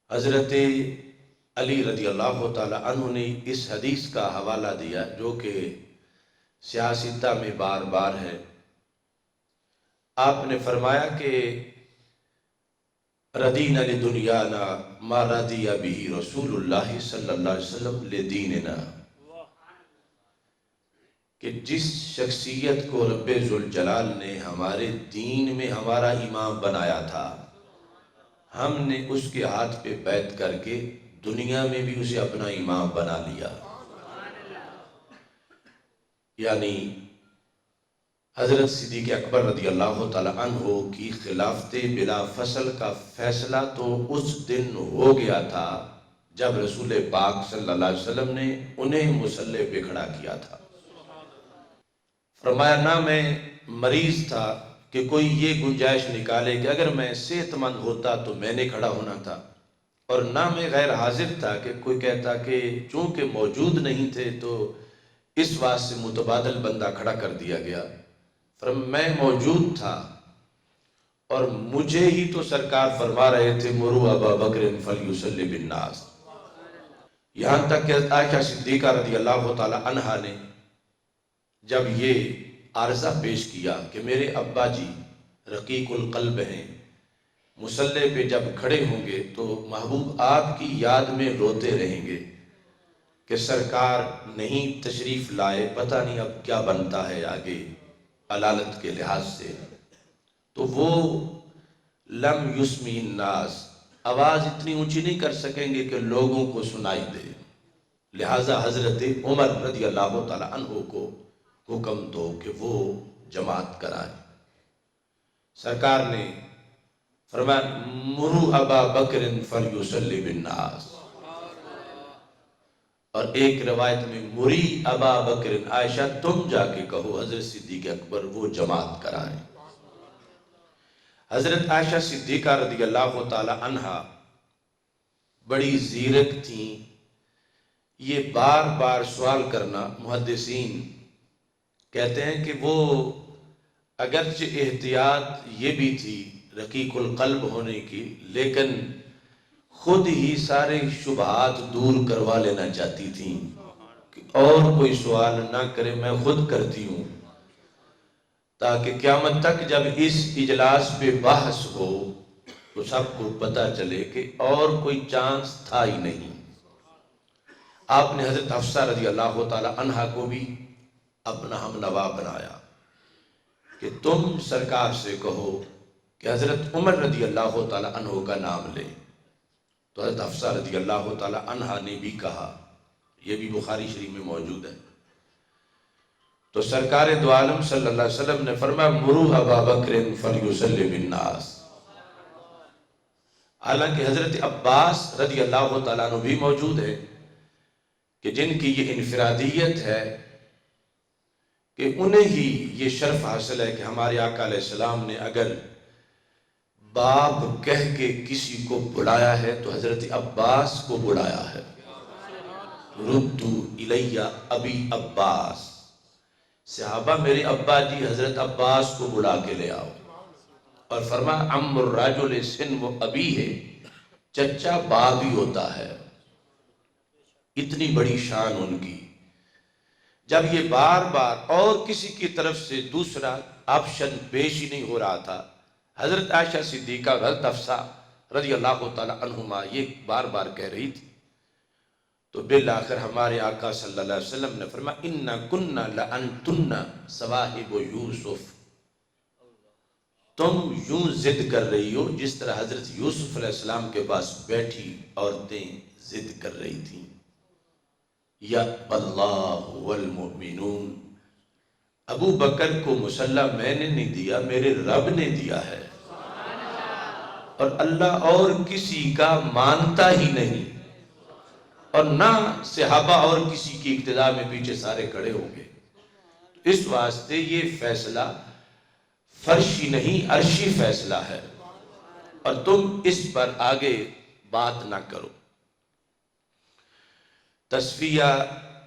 حضرت علی رضی اللہ تعالی عنہ نے اس حدیث کا حوالہ دیا جو کہ سیاستہ میں بار بار ہے۔ آپ نے فرمایا کہ ردینا لدنیانا ما رضی بہ رسول اللہ صلی اللہ علیہ وسلم لدیننا، کہ جس شخصیت کو رب ذوالجلال نے ہمارے دین میں ہمارا امام بنایا تھا، ہم نے اس کے ہاتھ پہ بیعت کر کے دنیا میں بھی اسے اپنا امام بنا لیا۔ یعنی حضرت صدیق اکبر رضی اللہ تعالی عنہ کی خلافت بلا فصل کا فیصلہ تو اس دن ہو گیا تھا جب رسول پاک صلی اللہ علیہ وسلم نے انہیں مصلی پہ کھڑا کیا تھا۔ فرمایا نہ میں مریض تھا کہ کوئی یہ گنجائش نکالے کہ اگر میں صحت مند ہوتا تو میں نے کھڑا ہونا تھا، اور نہ میں غیر حاضر تھا کہ کوئی کہتا کہ چونکہ موجود نہیں تھے تو اس واسطے متبادل بندہ کھڑا کر دیا گیا۔ میں موجود تھا اور مجھے ہی تو سرکار فرما رہے تھے مروا ابا بکر فلیصلی بالناس، یہاں تک کہ عائشہ صدیقہ رضی اللہ تعالی عنہا نے جب یہ عارضہ پیش کیا کہ میرے ابا جی رقیق القلب ہیں، مصلی پہ جب کھڑے ہوں گے تو محبوب آپ کی یاد میں روتے رہیں گے کہ سرکار نہیں تشریف لائے، پتہ نہیں اب کیا بنتا ہے آگے علالت کے لحاظ سے، تو وہ لم یسمی الناس، آواز اتنی اونچی نہیں کر سکیں گے کہ لوگوں کو سنائی دے، لہٰذا حضرت عمر رضی اللہ تعالی عنہ کو حکم دو کہ وہ جماعت کرائیں۔ سرکار نے فرمایا مرو ابا بکر فلیصلی بالناس، اور ایک روایت میں مری ابا بکر، عائشہ تم جا کے کہو حضرت صدیق اکبر وہ جماعت کرائیں۔ حضرت عائشہ صدیقہ رضی اللہ تعالی عنہا بڑی زیرک تھیں، یہ بار بار سوال کرنا محدثین کہتے ہیں کہ وہ اگرچہ احتیاط یہ بھی تھی رقیق القلب ہونے کی، لیکن خود ہی سارے شبہات دور کروا لینا چاہتی تھیں کہ اور کوئی سوال نہ کرے، میں خود کرتی ہوں، تاکہ قیامت تک جب اس اجلاس پہ بحث ہو تو سب کو پتہ چلے کہ اور کوئی چانس تھا ہی نہیں۔ آپ نے حضرت حفصہ رضی اللہ تعالی عنہا کو بھی اپنا ہم نوا بنایا کہ تم سرکار سے کہو کہ حضرت عمر رضی اللہ تعالی عنہ کا نام لے، تو حضرت حفصہ رضی اللہ تعالی عنہا نے بھی کہا، یہ بھی بخاری شریف میں موجود ہے۔ تو سرکار دو عالم صلی اللہ علیہ وسلم نے فرمایا مرو ابا بکر فلیصلی بالناس، حالانکہ حضرت عباس رضی اللہ تعالیٰ عنہ بھی موجود ہے کہ جن کی یہ انفرادیت ہے کہ انہیں ہی یہ شرف حاصل ہے کہ ہمارے آقا علیہ السلام نے اگر باپ کہہ کے کسی کو بلایا ہے تو حضرت عباس کو بلایا ہے، ردو الیہ ابی عباس، صحابہ میرے ابا جی حضرت عباس کو بلا کے لے آؤ، اور فرمایا عم الرجل سن و ابی ہے، چچا باپ ہی ہوتا ہے، اتنی بڑی شان ان کی۔ جب یہ بار بار اور کسی کی طرف سے دوسرا آپشن پیش ہی نہیں ہو رہا تھا، حضرت عائشہ صدیقہ حضرت حفصہ رضی اللہ تعالی عنہما یہ بار بار کہہ رہی تھی، تو بالآخر ہمارے آقا صلی اللہ علیہ وسلم نے فرمایا اِنَّا كُنَّا لَأَنْتُنَّ صَوَاحِبُ یوسف، تم یوں ضد کر رہی ہو جس طرح حضرت یوسف علیہ السلام کے پاس بیٹھی عورتیں ضد کر رہی تھیں۔ یَأْبَى اللَّهُ وَالْمُؤْمِنُونَ، ابو بکر کو مصلی میں نے نہیں دیا، میرے رب نے دیا ہے، اور اللہ اور کسی کا مانتا ہی نہیں، اور نہ صحابہ اور کسی کی اقتداء میں پیچھے سارے کھڑے ہوں گے۔ اس واسطے یہ فیصلہ فرشی نہیں عرشی فیصلہ ہے، اور تم اس پر آگے بات نہ کرو۔ تصفیہ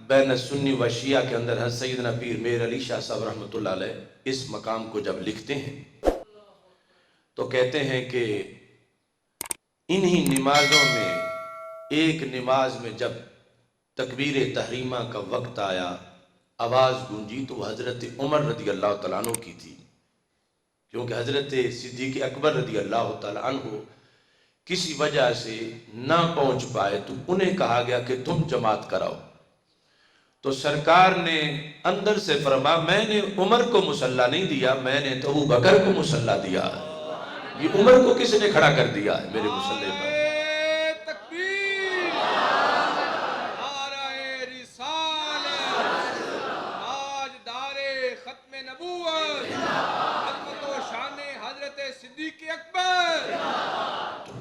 بین سنی و شیعہ کے اندر حضرت سیدنا پیر میر علی شاہ صاحب رحمۃ اللہ علیہ اس مقام کو جب لکھتے ہیں تو کہتے ہیں کہ انہی نمازوں میں ایک نماز میں جب تکبیر تحریمہ کا وقت آیا، آواز گونجی تو وہ حضرت عمر رضی اللہ تعالیٰ عنہ کی تھی، کیونکہ حضرت صدیق اکبر رضی اللہ تعالیٰ عنہ کسی وجہ سے نہ پہنچ پائے تو انہیں کہا گیا کہ تم جماعت کراؤ۔ تو سرکار نے اندر سے فرما میں نے عمر کو مصلی نہیں دیا، میں نے تو ابو بکر کو مصلی دیا۔ یہ عمر کو کس نے کھڑا کر دیا ہے میرے مصلی پر؟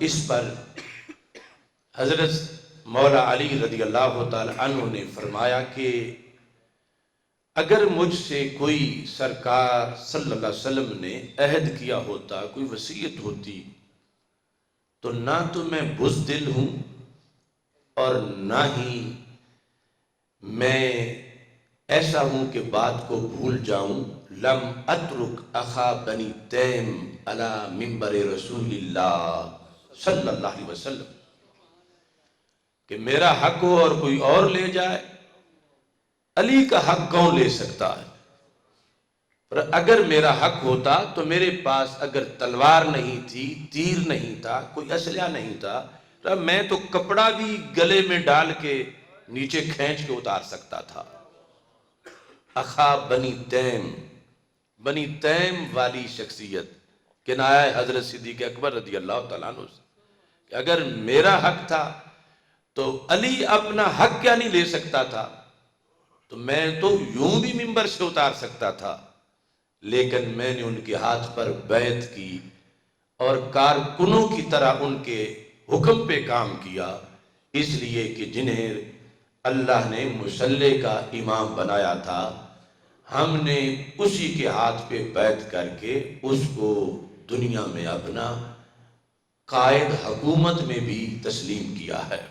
اس پر حضرت مولا علی رضی اللہ تعالی عنہ نے فرمایا کہ اگر مجھ سے کوئی سرکار صلی اللہ علیہ وسلم نے عہد کیا ہوتا، کوئی وصیت ہوتی، تو نہ تو میں بزدل ہوں اور نہ ہی میں ایسا ہوں کہ بات کو بھول جاؤں۔ لم اترک اخا بنی تیم علی منبر رسول اللہ صلی اللہ علیہ وسلم، کہ میرا حق ہو اور کوئی اور لے جائے، علی کا حق کون لے سکتا ہے؟ پر اگر میرا حق ہوتا تو میرے پاس اگر تلوار نہیں تھی، تیر نہیں تھا، کوئی اسلحہ نہیں تھا، تو میں تو کپڑا بھی گلے میں ڈال کے نیچے کھینچ کے اتار سکتا تھا۔ اخا بنی تیم والی شخصیت کنایہ ہے حضرت صدیق اکبر رضی اللہ تعالیٰ عنہ سے، کہ اگر میرا حق تھا تو علی اپنا حق کیا نہیں لے سکتا تھا؟ تو میں تو یوں بھی منبر سے اتار سکتا تھا، لیکن میں نے ان کے ہاتھ پر بیعت کی اور کارکنوں کی طرح ان کے حکم پہ کام کیا، اس لیے کہ جنہیں اللہ نے مصلی کا امام بنایا تھا، ہم نے اسی کے ہاتھ پہ بیعت کر کے اس کو دنیا میں اپنا قائد حکومت میں بھی تسلیم کیا ہے۔